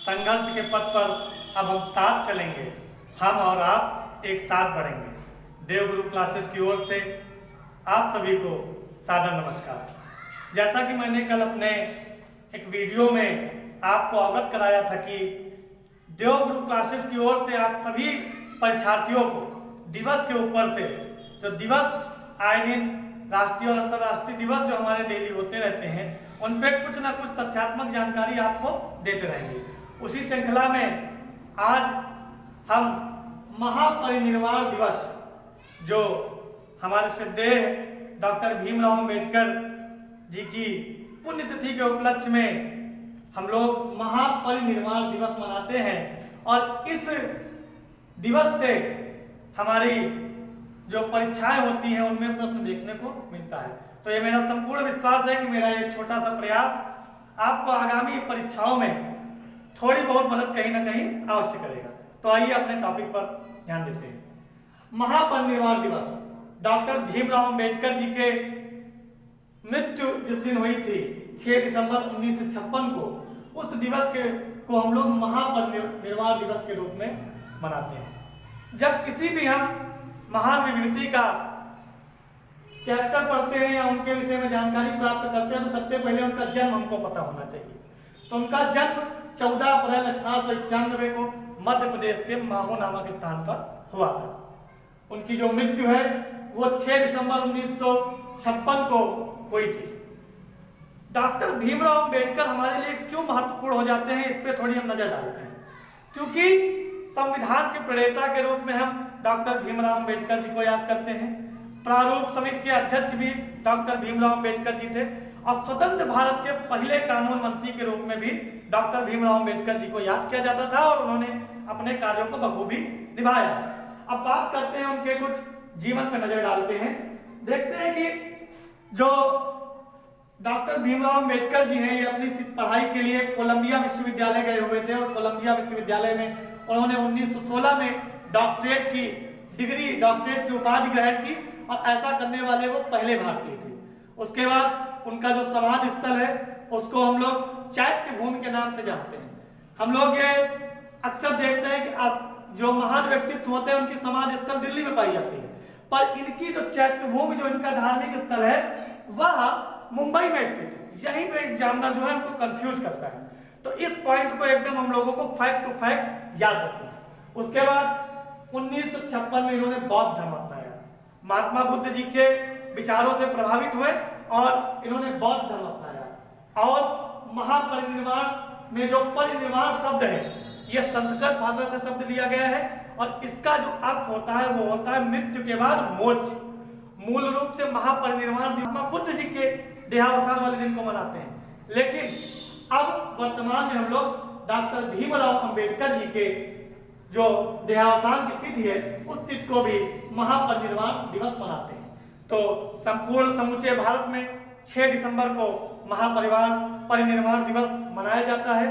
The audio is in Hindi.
संघर्ष के पथ पर अब हम साथ चलेंगे, हम और आप एक साथ बढ़ेंगे। देवगुरु क्लासेस की ओर से आप सभी को सादर नमस्कार। जैसा कि मैंने कल अपने एक वीडियो में आपको अवगत कराया था कि देवगुरु क्लासेस की ओर से आप सभी परीक्षार्थियों को दिवस के ऊपर से जो दिवस आए दिन राष्ट्रीय और अंतर्राष्ट्रीय दिवस जो हमारे डेली होते रहते हैं उन पे कुछ ना कुछ तथ्यात्मक जानकारी आपको देते रहेंगे। उसी श्रृंखला में आज हम महापरिनिर्वाण दिवस जो हमारे श्रद्धेय डॉक्टर भीमराव अंबेडकर जी की पुण्यतिथि के उपलक्ष्य में हम लोग महापरिनिर्वाण दिवस मनाते हैं और इस दिवस से हमारी जो परीक्षाएं होती हैं उनमें प्रश्न देखने को मिलता है। तो ये मेरा संपूर्ण विश्वास है कि मेरा एक छोटा सा प्रयास आपको आगामी परीक्षाओं में थोड़ी बहुत मदद कहीं ना कहीं अवश्य करेगा। तो आइए अपने टॉपिक पर ध्यान देते हैं। महापरिनिर्वाण दिवस डॉक्टर भीमराव अंबेडकर जी के मृत्यु जिस दिन हुई थी 6 दिसंबर 1956 को, उस दिवस को हम लोग महापरिनिर्वाण दिवस के रूप में मनाते हैं। जब किसी भी हम महान विभूति का चैप्टर पढ़ते हैं या उनके विषय में जानकारी प्राप्त करते हैं तो सबसे पहले उनका जन्म हमको पता होना चाहिए। तो उनका जन्म 14 अप्रैल 1891 को मध्य प्रदेश के माहो नामक स्थान पर हुआ था। उनकी जो मृत्यु है वो 6 दिसंबर 1956 को हुई थी। डॉक्टर भीमराव अंबेडकर हमारे लिए क्यों महत्वपूर्ण हो जाते हैं, इस पर थोड़ी हम नजर डालते हैं। क्योंकि संविधान के प्रणेता के रूप में हम डॉक्टर भीमराव अंबेडकर जी को याद करते हैं। प्रारूप समिति के अध्यक्ष भी डॉक्टर भीमराव अंबेडकर जी थे और स्वतंत्र भारत के पहले कानून मंत्री के रूप में भी डॉक्टर भीमराव अंबेडकर जी को याद किया जाता था और उन्होंने अपने कार्यों को बखूबी निभाया। अब बात करते हैं उनके कुछ जीवन पर नजर डालते हैं। देखते हैं कि जो डॉक्टर भीमराव अंबेडकर जी हैं ये अपनी पढ़ाई के लिए कोलंबिया विश्वविद्यालय गए हुए थे और कोलंबिया विश्वविद्यालय में उन्होंने 1916 में डॉक्टरेट की उपाधि ग्रहण की और ऐसा करने वाले वो पहले भारतीय थे। उसके बाद उनका जो समाधि स्थल है उसको हम लोग चैत्य भूमि के नाम से जानते हैं। हम लोग ये अक्सर देखते हैं कि जो महान व्यक्तित्व होते हैं उनकी समाधि स्थल दिल्ली में पाई जाती है, पर इनकी जो चैत्य भूमि जो इनका धार्मिक स्थल है वह मुंबई में स्थित है। यहीं पे एग्जामिनर जो है उनको कंफ्यूज करता है। तो इस पॉइंट को एकदम हम लोगों को फैक्ट टू फैक्ट याद रखना। उसके बाद 1956 में इन्होंने बौद्ध धर्म अपनाया। महात्मा बुद्ध जी के विचारों से प्रभावित हुए और इन्होंने बौद्ध धर्म अपनाया। और महापरिनिर्वाण में जो परिनिर्वाण शब्द है यह संस्कृत भाषा से शब्द लिया गया है और इसका जो अर्थ होता है वो होता है मृत्यु के बाद मोक्ष। मूल रूप से महापरिनिर्वाण महात्मा बुद्ध जी के देहावसान वाले दिन को मनाते हैं, लेकिन अब वर्तमान में हम लोग डॉक्टर भीमराव अंबेडकर जी के जो देहावसान की तिथि है उस तिथि को भी महापरिनिर्वाण दिवस मनाते हैं। तो संपूर्ण समूचे भारत में 6 दिसंबर को महापरिनिर्वाण दिवस मनाया जाता है।